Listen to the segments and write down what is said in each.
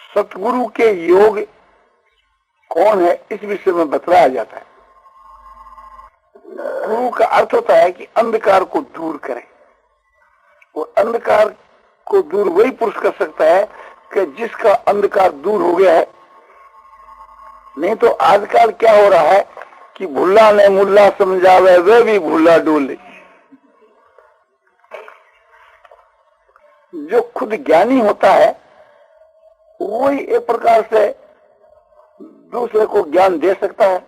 सतगुरु के योग कौन है इस विषय में बतलाया जाता है। गुरु का अर्थ होता है कि अंधकार को दूर करें। और अंधकार को दूर वही पुरुष कर सकता है कि जिसका अंधकार दूर हो गया है। नहीं तो आजकल क्या हो रहा है कि भुल्ला ने मुल्ला समझावे वे भी भुल्ला डोले। जो खुद ज्ञानी होता है वही एक प्रकार से दूसरे को ज्ञान दे सकता है,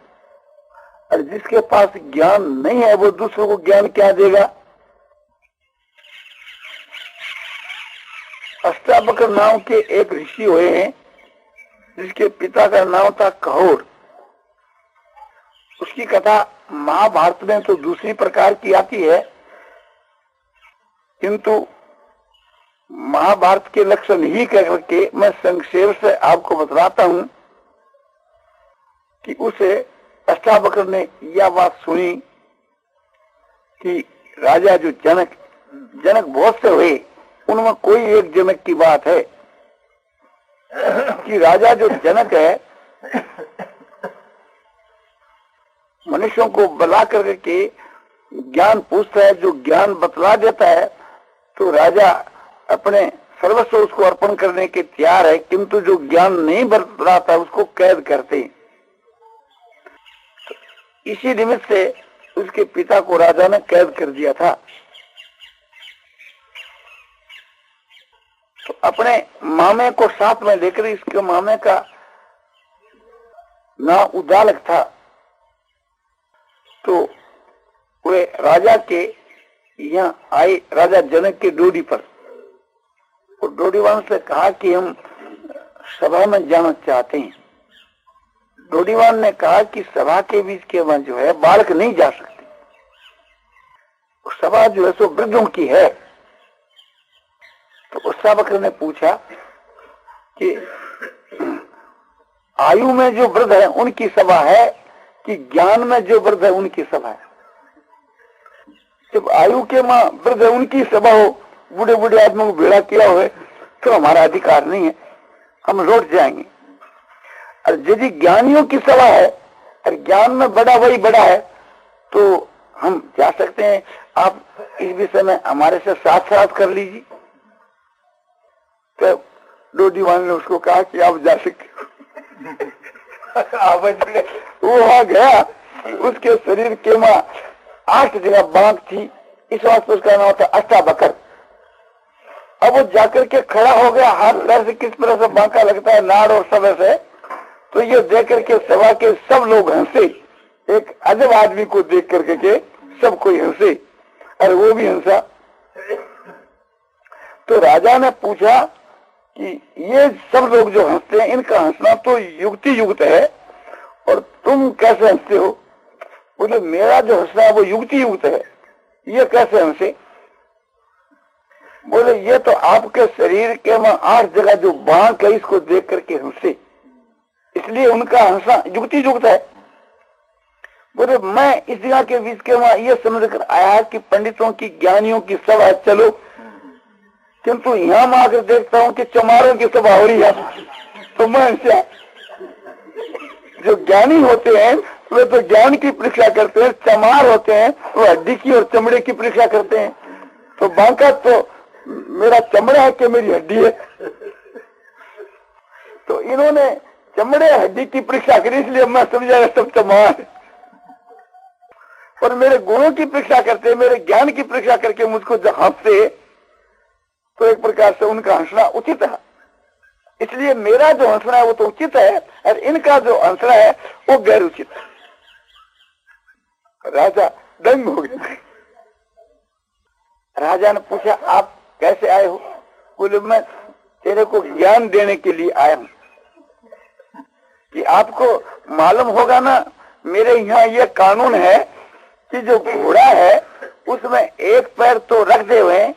और जिसके पास ज्ञान नहीं है वो दूसरों को ज्ञान क्या देगा। अष्टावक्र नाम के एक ऋषि हुए हैं जिसके पिता का नाम था कहोर। उसकी कथा महाभारत में तो दूसरी प्रकार की आती है, किंतु महाभारत के लक्षण ही कह करके मैं संक्षेप से आपको बतलाता हूं कि उसे अष्टावक्र ने यह बात सुनी कि राजा जो जनक बहुत से हुए, उनमें कोई एक जनक की बात है कि राजा जो जनक है मनुष्यों को बुला करके ज्ञान पूछता है, जो ज्ञान बतला देता है तो राजा अपने सर्वस्व उसको अर्पण करने के तैयार है, किंतु जो ज्ञान नहीं बतलाता उसको कैद करते हैं। तो इसी निमित्त से उसके पिता को राजा ने कैद कर दिया था। तो अपने मामे को साथ में लेकर, इसके मामे का नाम उदालक था, तो वे राजा के यहाँ आए, राजा जनक के डोडी पर। और डोडीवान से कहा कि हम सभा में जाना चाहते हैं। डोडीवान ने कहा कि सभा के बीच के वहां जो है बालक नहीं जा सकते, सभा जो है सो वृद्धों की है। तो अष्टावक्र ने पूछा कि आयु में जो वृद्ध है उनकी सभा है कि ज्ञान में जो वृद्ध है उनकी सभा है। जब आयु के मां वृद्ध है उनकी सभा हो, बूढ़े बूढ़े आदमी को भेड़ा किया हुए, तो हमारा अधिकार नहीं है, हम लौट जाएंगे। और यदि ज्ञानियों की सभा है और ज्ञान में बड़ा वही बड़ा है तो हम जा सकते हैं, आप इस विषय में हमारे से साथ कर लीजिए। तो डोडीवान ने उसको कहा कि आप जा सकते वो वहां गया, उसके शरीर के मां 8 जगह बांक थी, इस वास्ते उसका नाम था अष्टावक्र। अब वो जाकर के खड़ा हो गया, हाथ पैर से किस तरह से बांका लगता है नाड़ और सब से। तो ये देख करके सभा के सब लोग हंसे, एक अजब आदमी को देख करके के सब कोई हंसे और वो भी हंसा। तो राजा ने पूछा कि ये सब लोग जो हंसते हैं इनका हंसना तो युक्ति युक्त है और तुम कैसे हंसते हो। बोले मेरा जो हंसना है वो युक्ति युक्त है, ये कैसे हंसे। बोले ये तो आपके शरीर के में 8 जगह जो बांक है इसको देख करके हंसे, इसलिए उनका हंसना युक्ति युक्त है। बोले मैं इस जगह के बीच के वहां ये समझ कर आया कि पंडितों की ज्ञानियों की सभा चलो, किंतु यहाँ मैं आकर देखता हूँ कि चमारों की सभा हो रही है। तो मैं इनसे जो ज्ञानी होते हैं वे तो ज्ञान की परीक्षा करते हैं, चमार होते हैं वो हड्डी की और चमड़े की परीक्षा करते हैं। तो बांका तो मेरा चमड़ा है कि मेरी हड्डी है। तो इन्होंने चमड़े हड्डी की परीक्षा करी, इसलिए मैं समझा सब चमार। और मेरे गुणों की परीक्षा करते, मेरे ज्ञान की परीक्षा करके मुझको जब हंसते तो एक प्रकार से उनका हंसना उचित है, इसलिए मेरा जो हंसना है वो तो उचित है और इनका जो हंसना है वो गैर उचित है। राजा दंग हो गया। राजा ने पूछा आप कैसे आए हो। बोले मैं तेरे को ज्ञान देने के लिए आया हूं कि आपको मालूम होगा ना, मेरे यहाँ ये कानून है कि जो घोड़ा है उसमें एक पैर तो रख दे हुए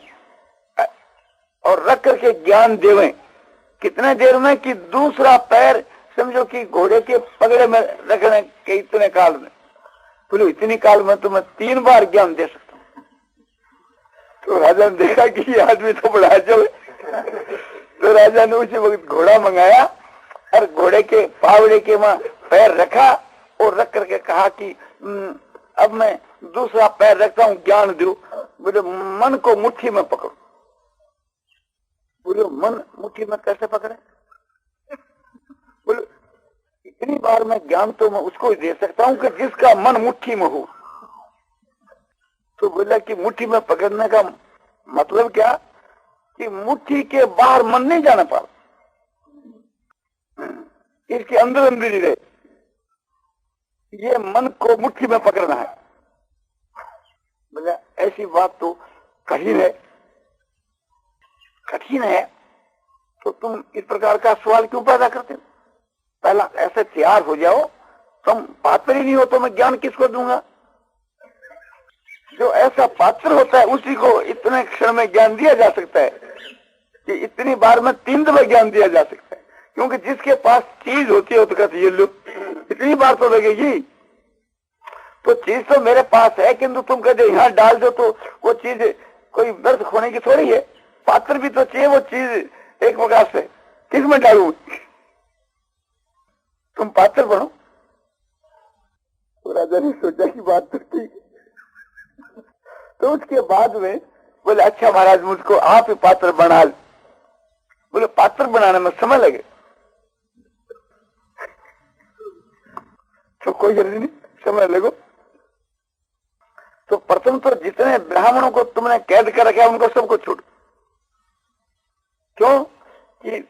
करके ज्ञान देवें। कितने देर में कि दूसरा पैर समझो कि घोड़े के पगड़े में रखने के इतने काल में, बोलो इतनी काल में तो मैं 3 बार ज्ञान दे सकता हूँ। तो राजा ने देखा कि ये आदमी तो बड़ा अजब है। तो राजा ने उसी वक्त घोड़ा मंगाया और घोड़े के पावड़े के वहां पैर रखा और रख करके कहा कि अब मैं दूसरा पैर रखता हूँ, ज्ञान दो। बोले मन को मुट्ठी में पकड़ो। बोले मन मुट्ठी में कैसे पकड़े? बोले इतनी बार मैं ज्ञान तो मैं उसको ही दे सकता हूँ कि जिसका मन मुट्ठी में हो। तो बोला कि मुट्ठी में पकड़ने का मतलब क्या कि मुट्ठी के बाहर मन नहीं जाना पा, इसके अंदर अंदर ही रहे। ये मन को मुट्ठी में पकड़ना है। बोला ऐसी बात तो कठिन है। कठिन है तो तुम इस प्रकार का सवाल क्यों पैदा करते हो? पहला ऐसे तैयार हो जाओ, तुम पात्र ही नहीं हो तो मैं ज्ञान किसको दूंगा? जो ऐसा पात्र होता है उसी को इतने क्षण में ज्ञान दिया जा सकता है कि इतनी बार में 3 दफा ज्ञान दिया जा सकता है। क्योंकि जिसके पास चीज होती है तो कहते ये लो इतनी बार तो लगेगी। तो चीज तो मेरे पास है, किंतु तुम कहते यहाँ डाल दो तो वो चीज कोई व्यर्थ खोने की थोड़ी है। पात्र भी तो चाहिए, वो चीज एक प्रकार से किस में डालू? तुम पात्र बनो। तो राजा ने सोचा कि बात तो ठीक। तो उसके बाद में बोले अच्छा महाराज मुझको आप ही पात्र बना। बोले पात्र बनाने में समय लगे तो कोई जरूरी नहीं, समय लगो। तो प्रथम तो जितने ब्राह्मणों को तुमने कैद कर रखा उनको सबको छोड़। क्यों कि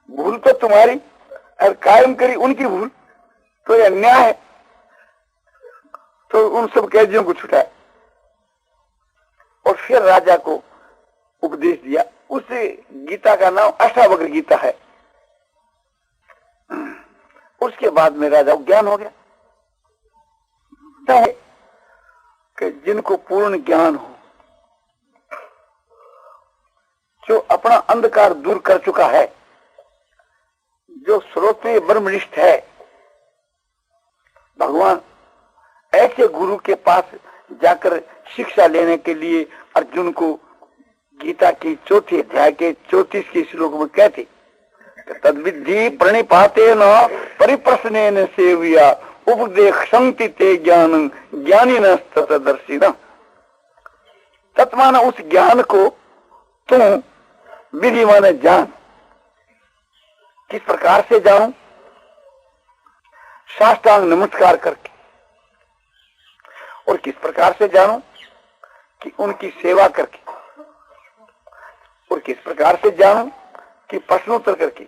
भूल तो तुम्हारी और कायम करी उनकी भूल, तो यह अन्याय है। तो उन सब कैदियों को छुटाया और फिर राजा को उपदेश दिया। उस गीता का नाम अष्टावक्र गीता है। उसके बाद में राजा को ज्ञान हो गया कि जिनको पूर्ण ज्ञान हो, जो अपना अंधकार दूर कर चुका है, जो श्रोत्रिय ब्रह्मनिष्ठ है, भगवान ऐसे गुरु के पास जाकर शिक्षा लेने के लिए अर्जुन को गीता की 4थे अध्याय के 34 श्लोक में कहते तद्विद्धि प्रणिपाते न परिप्रश्नेन सेव्या उपदेशंति ते ज्ञानं ज्ञानिनः तत्दर्शिनः। तत्माना उस ज्ञान को तुम विधि माने जान। किस प्रकार से जानूं? साष्टांग नमस्कार करके। और किस प्रकार से जानूं? कि उनकी सेवा करके। और किस प्रकार से जानूं? कि प्रश्नोत्तर करके,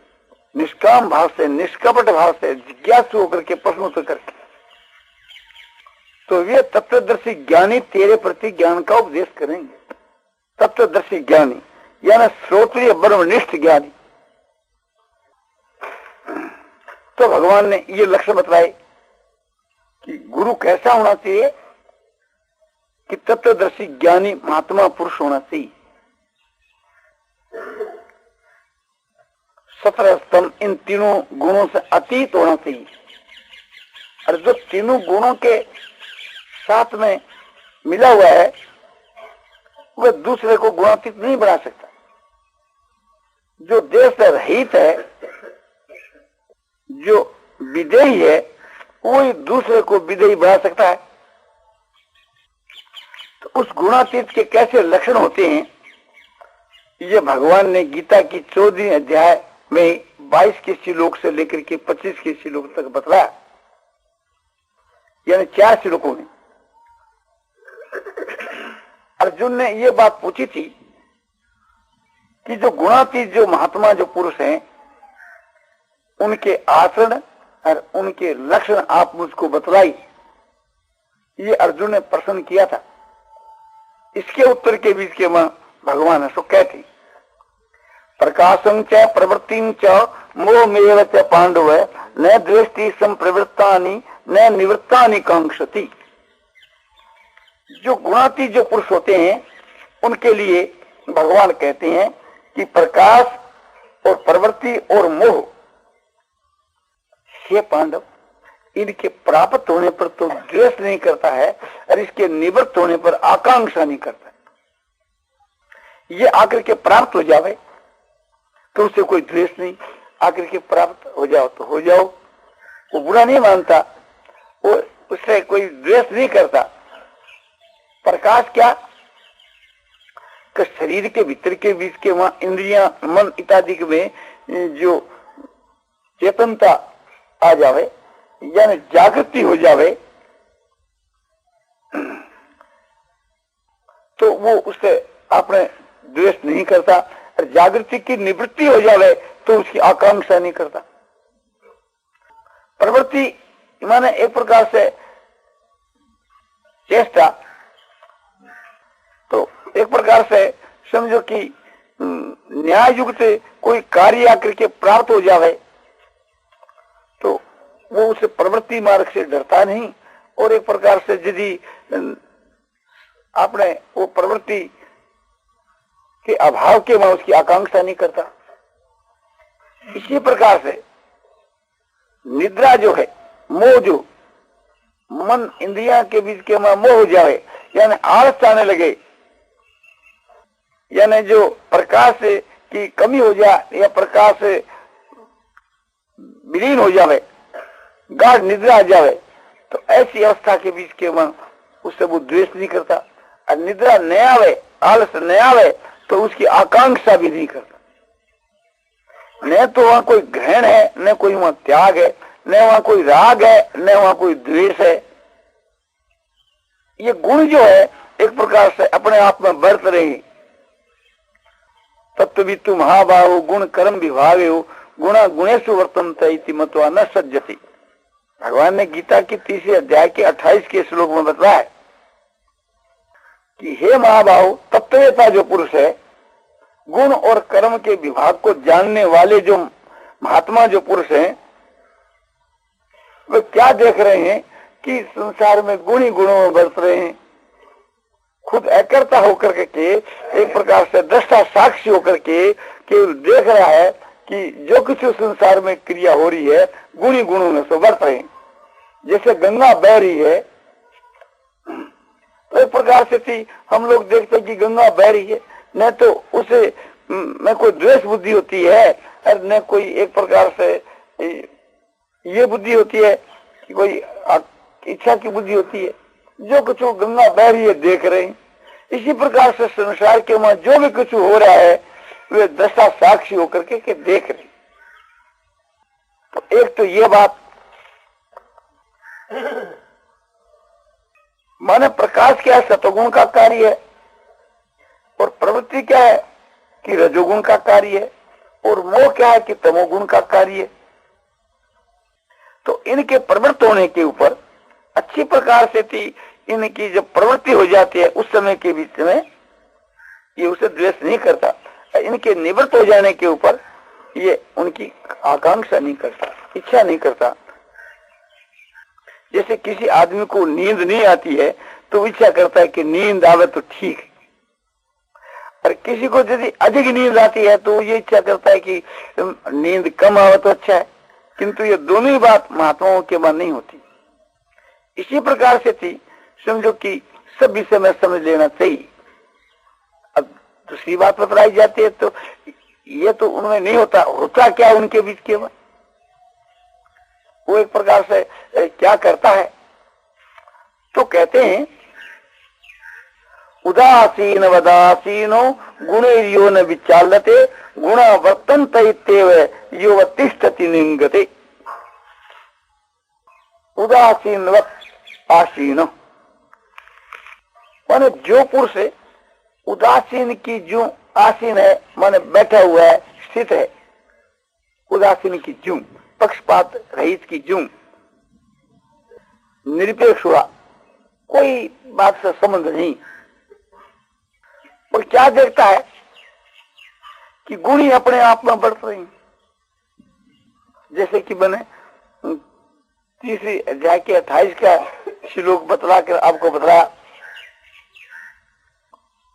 निष्काम भाव से, निष्कपट भाव से, जिज्ञासु होकर के प्रश्नोत्तर करके। तो वे तत्वदर्शी ज्ञानी तेरे प्रति ज्ञान का उपदेश करेंगे। तत्वदर्शी ज्ञानी यानी श्रोत्रिय ब्रह्मनिष्ठ ज्ञानी। तो भगवान ने ये लक्ष्य बताए कि गुरु कैसा होना चाहिए कि तत्वदर्शी ज्ञानी महात्मा पुरुष होना चाहिए। 17 स्तंभ इन तीनों गुणों से अतीत होना चाहिए। और जो तीनों गुणों के साथ में मिला हुआ है वह दूसरे को गुणातीत नहीं बना सकता। जो देश से रहित है, जो विदेही है, वही दूसरे को विदेही बना सकता है। तो उस गुणातीत के कैसे लक्षण होते हैं, ये भगवान ने गीता की 14 अध्याय में 22 के श्लोक से लेकर के 25 के श्लोक तक बतलाया। यानी 4 श्लोकों में अर्जुन ने ये बात पूछी थी कि जो गुणातीत, जो महात्मा, जो पुरुष हैं, उनके आचरण और उनके लक्षण आप मुझको बतलाई। ये अर्जुन ने प्रश्न किया था। इसके उत्तर के बीच के भगवान है सो कहते प्रकाशं च प्रवृत्तिं च मोहमेव च पांडव न द्वेष्टि संप्रवृत्तानि न निवृत्तानि कांक्षति। जो गुणातीत जो पुरुष होते हैं उनके लिए भगवान कहते हैं कि प्रकाश और प्रवृत्ति और मोह ये पांडव इनके प्राप्त होने पर तो द्वेष नहीं करता है और इसके निवृत्त होने पर आकांक्षा नहीं करता। ये आकर के प्राप्त हो जावे तो उससे कोई द्वेष नहीं, आकर के प्राप्त हो जाओ तो हो जाओ, वो बुरा नहीं मानता, वो उससे कोई द्वेष नहीं करता। प्रकाश क्या कि शरीर के भीतर के बीच के वहां इंद्रियां मन इत्यादि में जो चेतनता आ जावे यानी जागृति हो जावे तो वो उससे अपने द्वेष नहीं करता, और जागृति की निवृत्ति हो जावे तो उसकी आकांक्षा नहीं करता। प्रवृत्ति माने एक प्रकार से चेष्टा, तो एक प्रकार से समझो कि न्याय युक्त कोई कार्य आकर के प्राप्त हो जावे तो वो उस प्रवृत्ति मार्ग से डरता नहीं, और एक प्रकार से यदि आपने वो प्रवृत्ति के अभाव के वहां उसकी आकांक्षा नहीं करता। इसी प्रकार से निद्रा जो है, मोह जो मन इंद्रिया के बीच के वहां मोह हो जाए यानी आलस आने लगे, यानी जो प्रकाश की कमी हो जाए या प्रकाश विलीन हो जावे, गाढ़ निद्रा आ जावे, तो ऐसी अवस्था के बीच के वहां उससे वो द्वेष नहीं करता। और निद्रा न आवे, आलस न आवे तो उसकी आकांक्षा भी नहीं करता। न तो वहां कोई ग्रहण है, न कोई वहां त्याग है, न वहां कोई राग है, न वहां कोई द्वेष है। ये गुण जो है एक प्रकार से अपने आप में बरत रहे। तत्वितु महाबाहु गुण कर्म विभाग हो गुणा गुणेशु वर्तन्ते इति मत्वा न सज्जति। भगवान ने गीता की 3 अध्याय के 28 के श्लोक में बताया कि हे महाबाहु, तत्ववेता जो पुरुष है, गुण और कर्म के विभाग को जानने वाले जो महात्मा जो पुरुष हैं, वे क्या देख रहे हैं कि संसार में गुण ही गुणों में बरत रहे हैं। खुद अकर्ता होकर के एक प्रकार से दृष्टा साक्षी होकर के केवल देख रहा है कि जो कुछ संसार में क्रिया हो रही है गुण ही गुणों में से बरत रहे हैं। जैसे गंगा बह रही है तो एक प्रकार से थी हम लोग देखते हैं कि गंगा बह रही है, न तो उसे न कोई द्वेष बुद्धि होती है और न कोई एक प्रकार से ये बुद्धि होती है कि कोई इच्छा की बुद्धि होती है। जो कुछ गंगा बह रही है देख रहे हैं। इसी प्रकार से संसार के वहां जो भी कुछ हो रहा है वे दशा साक्षी होकर के देख रहे। तो एक तो ये बात माने प्रकाश क्या है, सतोगुण का कार्य है, और प्रवृत्ति क्या है कि रजोगुण का कार्य है, और मोह क्या है कि तमोगुण का कार्य है। तो इनके प्रवृत्त होने के ऊपर अच्छी प्रकार से थी इनकी जब प्रवृत्ति हो जाती है उस समय के बीच में ये उसे द्वेष नहीं करता। इनके निवृत्त हो जाने के ऊपर ये उनकी आकांक्षा नहीं करता, इच्छा नहीं करता। जैसे किसी आदमी को नींद नहीं आती है तो इच्छा करता है कि नींद आवे तो ठीक है, और किसी को यदि अधिक नींद आती है तो ये इच्छा करता है कि नींद कम आवे तो अच्छा है। किंतु ये दोनों ही बात महात्माओं के मन नहीं होती। इसी प्रकार से थी समझो कि सब विषय में समझ लेना चाहिए। अब दूसरी बात बतलाई जाती है तो ये तो उनमें नहीं होता। होता क्या उनके बीच के में वो एक प्रकार से क्या करता है तो कहते हैं उदासीन वदासीनो गुणैर्यो न विचाल्यते गुणा वर्तन्ते इत्येव यो तिष्ठति निंगते। उदासीन आसीनो माने जो पुरुष है उदासीन की जो आसीन है माने बैठा हुआ है, स्थित है। उदासीन की जूं पक्षपात रहित की जूं निरपेक्ष हुआ, कोई बात से संबंध नहीं। और क्या देखता है कि गुण ही अपने आप में बढ़ रही। जैसे कि मैंने 3 अध्याय के 28 का श्लोक बतला कर आपको बतलाया।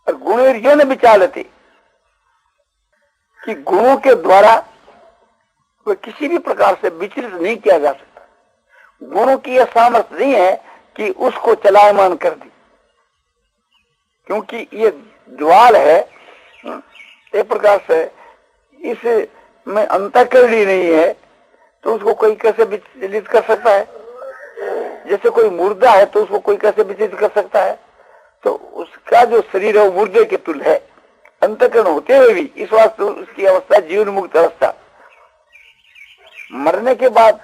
और गुणेर्यो न विचालते कि गुणों के द्वारा वह किसी भी प्रकार से विचलित नहीं किया जा सकता। गुणों की यह सामर्थ्य नहीं है कि उसको चलायमान कर दी, क्योंकि ये ज्वाल है एक प्रकार से, इसमें अंतःकरण ही नहीं है, तो उसको कोई कैसे विचलित कर सकता है? जैसे कोई मुर्दा है तो उसको कोई कैसे विचलित कर सकता है? तो उसका जो शरीर है वो मुर्दे के तुल्य है, अंतःकरण होते हुए भी। इस वास्ते उसकी अवस्था जीवन मुक्त अवस्था। मरने के बाद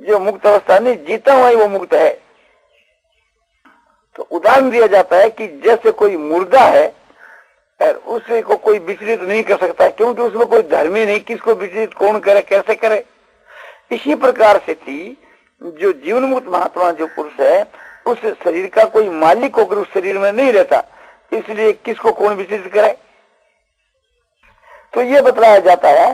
जो मुक्त अवस्था नहीं, जीता हुआ ही वो मुक्त है। तो उदाहरण दिया जाता है कि जैसे कोई मुर्दा है और उसे को कोई विचलित नहीं कर सकता, क्योंकि उसमें कोई धर्म ही नहीं, किसको विचलित कौन करे, कैसे करे। इसी प्रकार से थी जो जीवन मुक्त महात्मा जो पुरुष है, उस शरीर का कोई मालिक होकर उस शरीर में नहीं रहता, इसलिए किसको कौन विचलित करे। तो ये बतलाया जाता है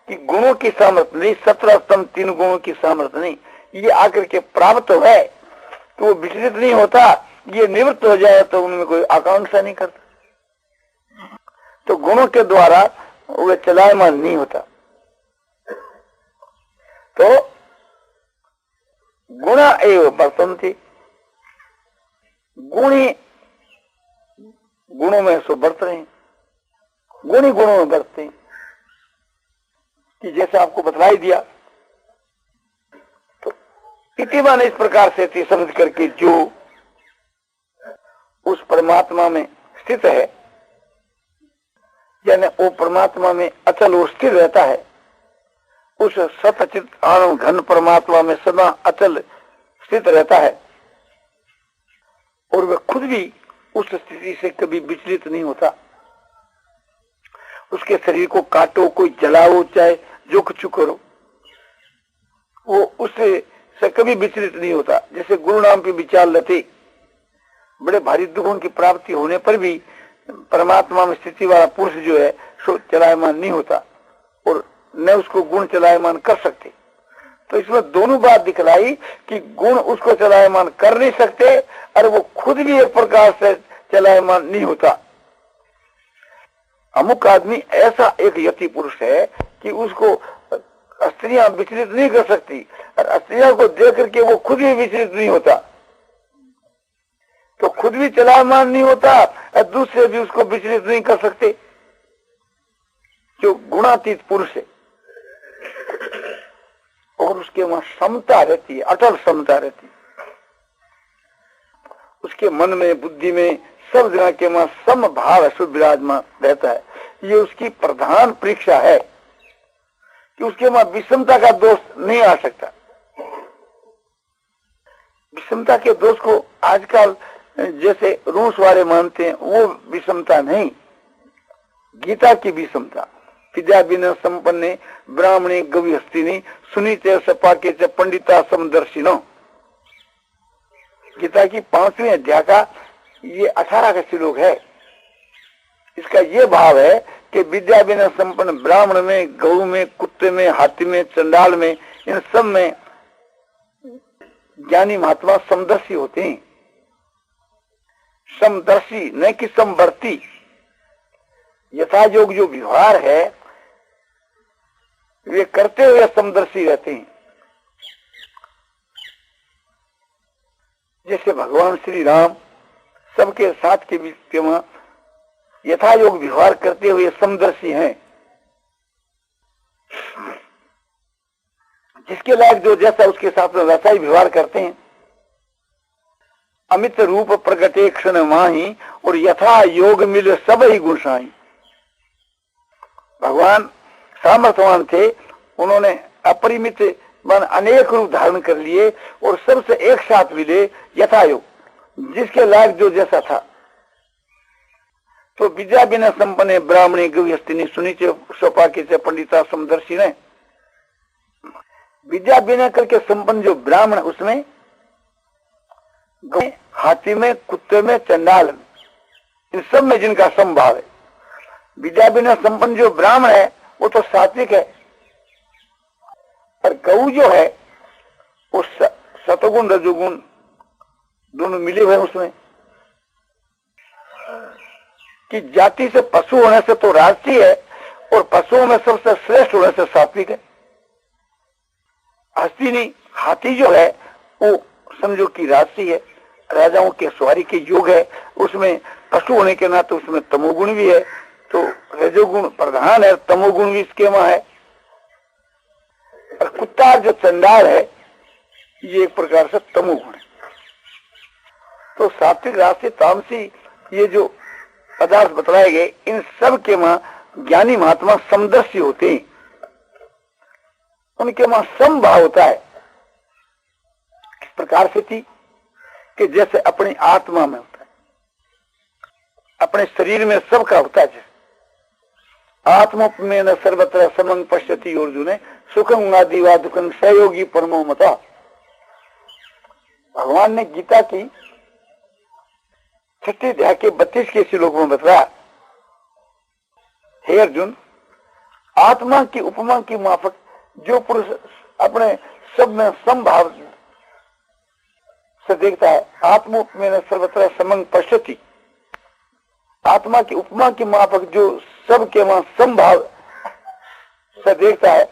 कि गुणों की सामर्थ्य नहीं, 17 स्तंभ 3 गुणों की सामर्थ्य नहीं, ये आकर के प्राप्त तो है तो वो विचलित नहीं होता। ये निवृत्त हो जाए तो उनमें कोई आकांक्षा नहीं करता। तो गुणों के द्वारा वे चलायमान नहीं होता। तो गुणा एवं वर्तन्ते, गुणी गुणों में सो बढ़ते हैं, गुणी गुणों में बढ़ते हैं, कि जैसे आपको बतलाई दिया। तो इतिमान इस प्रकार से थी, समझ करके जो उस परमात्मा में स्थित है, यानी वो परमात्मा में अचल वो स्थिर रहता है, उस सतचित आनंद घन परमात्मा में सदा अचल स्थित रहता है, और वह खुद भी उस स्थिति से कभी विचलित नहीं होता। उसके शरीर को काटो, कोई जलाओ, चाहे जो कुछ करो, वो उससे कभी विचलित नहीं होता। जैसे गुरु नाम पे विचार लेते, बड़े भारी दुखों की प्राप्ति होने पर भी परमात्मा में स्थिति वाला पुरुष जो है सो चलायमान नहीं होता, और न उसको गुण चलायमान कर सकते। तो इसमें दोनों बात दिखलाई कि गुण उसको चलायमान कर नहीं सकते, और वो खुद भी एक प्रकार से चलायमान नहीं होता। अमुक आदमी ऐसा एक यति पुरुष है कि उसको स्त्रियां विचलित नहीं कर सकती, और स्त्रियों को देख करके वो खुद भी विचलित नहीं होता। तो खुद भी चलायमान नहीं होता और दूसरे भी उसको विचलित नहीं कर सकते, जो गुणातीत पुरुष है। और उसके वहां समता रहती है, अटल समता रहती है। उसके मन में, बुद्धि में, सब जगह के वहां सम भाव शुभ विराजमान रहता है। ये उसकी प्रधान परीक्षा है कि उसके वहां विषमता का दोष नहीं आ सकता। विषमता के दोष को आजकल जैसे रूस वाले मानते हैं, वो विषमता नहीं, गीता की विषमता। विद्या बिना संपन्ने ब्राह्मणे गवि हस्तिनी सुनीते सपाके च पंडिता समदर्शिनो। गीता की 5वें अध्याय का ये 18 का श्लोक है। इसका ये भाव है कि विद्या बिना संपन्न ब्राह्मण में, गऊ में, कुत्ते में, हाथी में, चंडाल में, इन सब में ज्ञानी महात्मा समदर्शी होते हैं। समदर्शी न कि समवर्ती। यथायोग जो व्यवहार है वे करते हुए समदर्शी रहते हैं। जैसे भगवान श्री राम सबके साथ के बीच के वहां यथायोग व्यवहार करते हुए समदर्शी हैं। जिसके लायक जो जैसा उसके साथ में वैसा ही व्यवहार करते हैं। अमित रूप प्रगटे क्षण माही और यथा योग मिल सब ही गुणसाई। भगवान सामर्थ्यवान थे, उन्होंने अपरिमित मन अनेक रूप धारण कर लिए और सबसे एक साथ मिले यथा योग, जिसके लायक जो जैसा था। तो विद्या बिना संपन्न ब्राह्मणी गवि हस्तिनी सुनीचे सोपाके से पंडिता समदर्शी ने। विद्या बिना करके संपन्न जो ब्राह्मण, उसमें हाथी में, कुत्ते में, चंडाल में, इन सब में जिनका समभाव है। विद्या बिना संपन्न जो ब्राह्मण है वो तो सात्विक है, और गऊ जो है वो सतगुण रजोगुण दोनों मिले हुए उसमें। कि जाति से पशु होने से तो राजसी है, और पशुओं में सबसे श्रेष्ठ होने से सात्विक है। हस्ती नहीं, हाथी जो है वो समझो कि राजसी है, राजाओं के सवारी के योग है, उसमें पशु होने के नाते उसमें तमोगुण भी है, तो रजोगुण प्रधान है, तमोगुण भी इसके वहां है। और कुत्ता जो चंडाल है ये एक प्रकार से तमोगुण है। तो सात्विक, राजसी, तामसी ये जो पदार्थ बतलाए गए, इन सब के वहां ज्ञानी महात्मा समदर्शी होते हैं, उनके वहां समभाव होता है। किस प्रकार से थी कि जैसे अपनी आत्मा में होता है, अपने शरीर में सबका होता है। आत्मा में न सर्वत्र समंग पश्यति अर्जुन सुखम आदिवा दुखम सहयोगी परमो मता। भगवान ने गीता की 6 अध्याय के 32 के श्लोक में बताया, हे अर्जुन, आत्मा की उपमा की माफक जो पुरुष अपने सब में समभाव से देखता है, आत्मोपमेन सर्वत्र समंग पश्यति, आत्मा की उपमा की माफक जो सबके वहां समभाव से देखता है,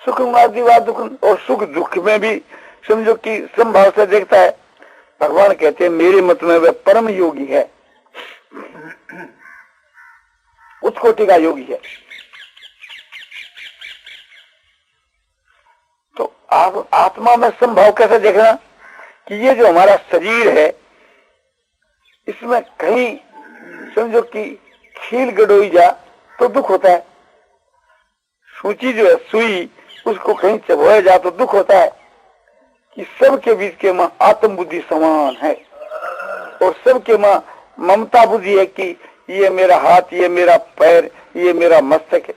सुख मादिवा दुख, और सुख दुख में भी समझो कि समभाव से देखता है। भगवान कहते हैं मेरे मत में वह परम योगी है, उच्च कोटि का योगी है। तो आप आत्मा में संभाव कैसे देखना कि ये जो हमारा शरीर है इसमें कहीं समझो कि खील गड़ोई जा तो दुख होता है, सूची जो है सुई उसको कहीं चबोया जा तो दुख होता है। कि सबके बीच के मां आत्म बुद्धि समान है और सबके मां ममता बुद्धि है कि ये मेरा हाथ, ये मेरा पैर, ये मेरा मस्तक है,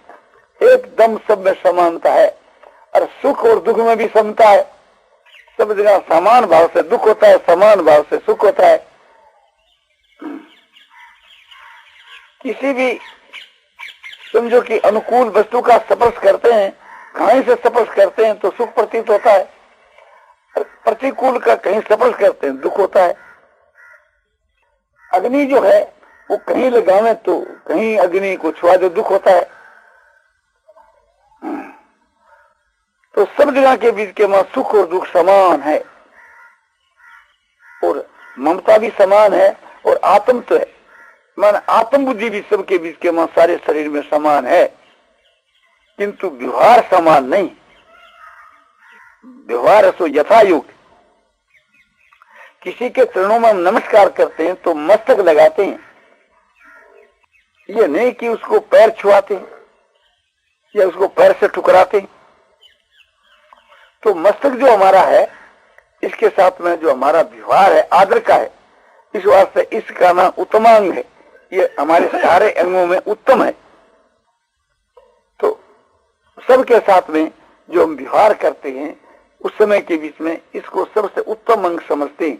एकदम सब में समानता है। और सुख और दुख में भी समता है, सब जगह समान भाव से दुख होता है, समान भाव से सुख होता है। किसी भी समझो कि अनुकूल वस्तु का स्पर्श करते हैं, कहीं से स्पर्श करते हैं तो सुख प्रतीत होता है, प्रतिकूल का कहीं स्पर्श करते हैं दुख होता है। अग्नि जो है वो कहीं लगावे तो कहीं अग्नि को छुआ दो दुख होता है। तो सब जगह के बीच के मां सुख और दुख समान है और ममता भी समान है और आत्म तो है, मान आत्म बुद्धि भी सबके बीच के मां सारे शरीर में समान है, किंतु व्यवहार समान नहीं। व्यवहार सो यथा योग, किसी के चरणों में हम नमस्कार करते हैं तो मस्तक लगाते हैं, ये नहीं कि उसको पैर छुआते या उसको पैर से ठुकराते। तो मस्तक जो हमारा है इसके साथ में जो हमारा व्यवहार है आदर का है, इस वास्ते इसका नाम उत्तमांग है, ये हमारे सारे अंगों में उत्तम है। तो सबके साथ में जो हम व्यवहार करते हैं उस समय के बीच में इसको सबसे उत्तम अंग समझते हैं।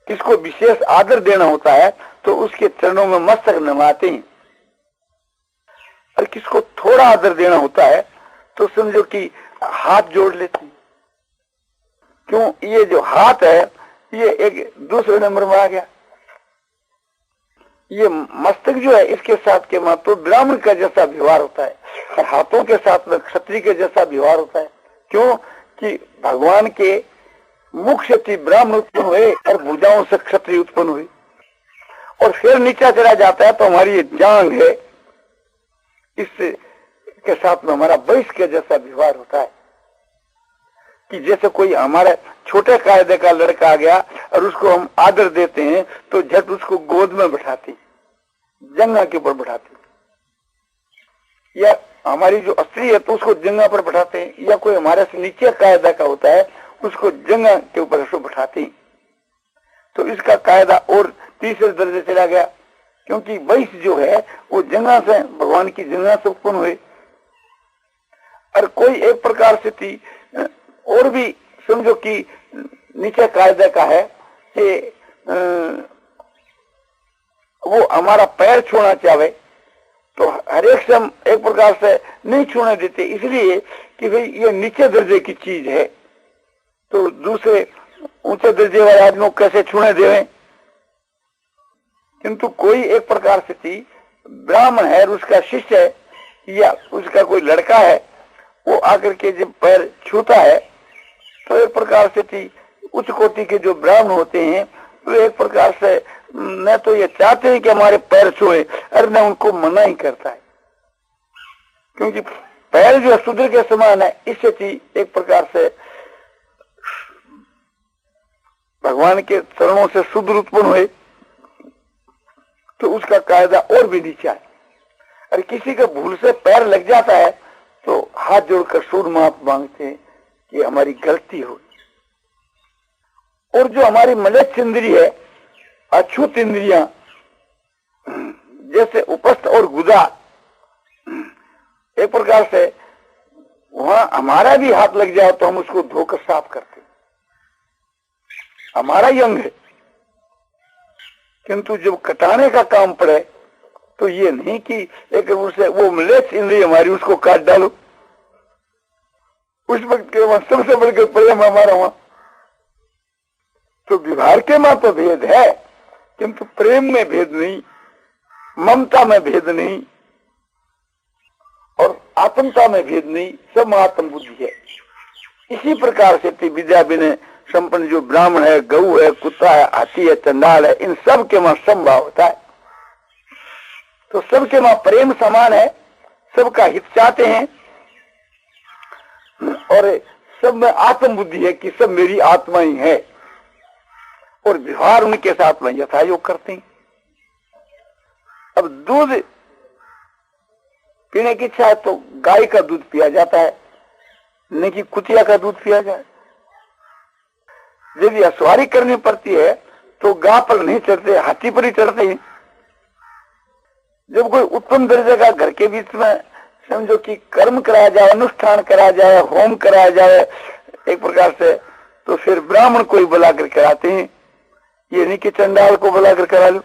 किसको विशेष आदर देना होता है तो उसके चरणों में मस्तक नमाते हैं, और किसको थोड़ा आदर देना होता है तो समझो कि हाथ जोड़ लेते हैं। क्यों? ये जो हाथ है ये एक दूसरे नंबर में आ गया। ये मस्तक जो है इसके साथ के मां तो ब्राह्मण का जैसा व्यवहार होता है और हाथों के साथ में क्षत्रिय के जैसा व्यवहार होता है। क्यों? कि भगवान के मुख से ब्राह्मण उत्पन्न हुए और भुजाओं से क्षत्रिय उत्पन्न हुए, और फिर नीचा चला जाता है तो हमारी ये जांग है इससे के साथ में हमारा वैश्य के जैसा व्यवहार होता है। कि जैसे कोई हमारा छोटे कायदे का लड़का आ गया और उसको हम आदर देते हैं तो झट उसको गोद में बैठाते, जंगा के ऊपर बैठाते, या हमारी जो स्त्री है तो उसको जंगा पर बैठाते हैं, या कोई हमारे से नीचे कायदा का होता है उसको जंगा के ऊपर उसको बैठाते हैं। तो इसका कायदा और तीसरे दर्जे चला गया, क्योंकि वैश्य जो है वो जंगा से, भगवान की जंगा से उत्पन्न हुए। और कोई एक प्रकार से थी और भी समझो कि नीचे कायदे का है कि वो हमारा पैर छूना चाहे तो हर एक से हम एक प्रकार से नहीं छूने देते, इसलिए कि भाई ये नीचे दर्जे की चीज है तो दूसरे ऊंचे दर्जे वाले आदमी को कैसे छूने देवें। किंतु कोई एक प्रकार से थी ब्राह्मण है और उसका शिष्य है या उसका कोई लड़का है, वो आकर के जब पैर छूता है तो एक प्रकार से थी उच्च कोटि के जो ब्राह्मण होते हैं तो एक प्रकार से न तो ये चाहते हैं कि हमारे पैर छुए, अरे न उनको मना ही करता है, क्योंकि पैर जो शूद्र के समान है। इससे थी एक प्रकार से भगवान के चरणों से शूद्र उत्पन्न हुए तो उसका कायदा और भी नीचा है। अरे किसी का भूल से पैर लग जाता है तो हाथ जोड़कर सूर माफ मांगते हैं कि हमारी गलती हो। और जो हमारी मलेच्छ इंद्रिय है, अछूत इंद्रियां जैसे उपस्थ और गुदा, एक प्रकार से वहां हमारा भी हाथ लग जाए तो हम उसको धोकर साफ करते, हमारा ही अंग है। किंतु जब कटाने का काम पड़े तो ये नहीं कि एक उसे वो मलेच्छ इंद्रिय हमारी उसको काट डालो। उस वक्त के वहां सबसे बढ़कर प्रेम हमारा वहां तो व्यवहार के मां तो भेद है, किंतु प्रेम में भेद नहीं, ममता में भेद नहीं और आत्मता में भेद नहीं, सब आत्म बुद्धि है। इसी प्रकार से विद्या विनय संपन्न जो ब्राह्मण है, गऊ है, कुत्ता है, हाथी है, चंडाल है, इन सब के वहां समभाव होता है। तो सबके वहां प्रेम समान है, सबका हित चाहते हैं और सब में आत्म बुद्धि है कि सब मेरी आत्मा ही है और व्यवहार उनके साथ में यथायोग करते हैं। अब दूध पीने की इच्छा है तो गाय का दूध पिया जाता है, नहीं कि कुतिया का दूध पिया जाए। यदि असवारी करनी पड़ती है तो गा पर नहीं चढ़ते, हाथी पर ही चढ़ते हैं। जब कोई उत्तम दर्जे का घर के बीच में समझो कि कर्म कराया जाए, अनुष्ठान कराया जाए, होम कराया जाए एक प्रकार से, तो फिर ब्राह्मण को ही बुलाकर कराते हैं, ये नहीं कि चंडाल को बुलाकर करा लो।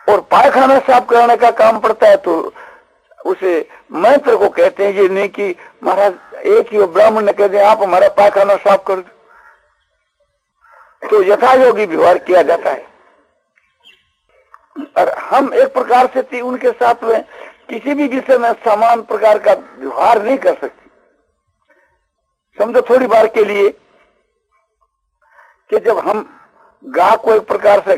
और पायखाना साफ कराने का काम पड़ता है तो उसे मंत्र को कहते हैं, ये नहीं कि महाराज एक ही ब्राह्मण ने कहते हैं आप हमारा पायखाना साफ कर दो, तो यथायोगी व्यवहार किया जाता है। और हम एक प्रकार से थी उनके साथ में किसी भी विषय में समान प्रकार का व्यवहार नहीं कर सकती। समझो थोड़ी बार के लिए कि जब हम गा को एक प्रकार से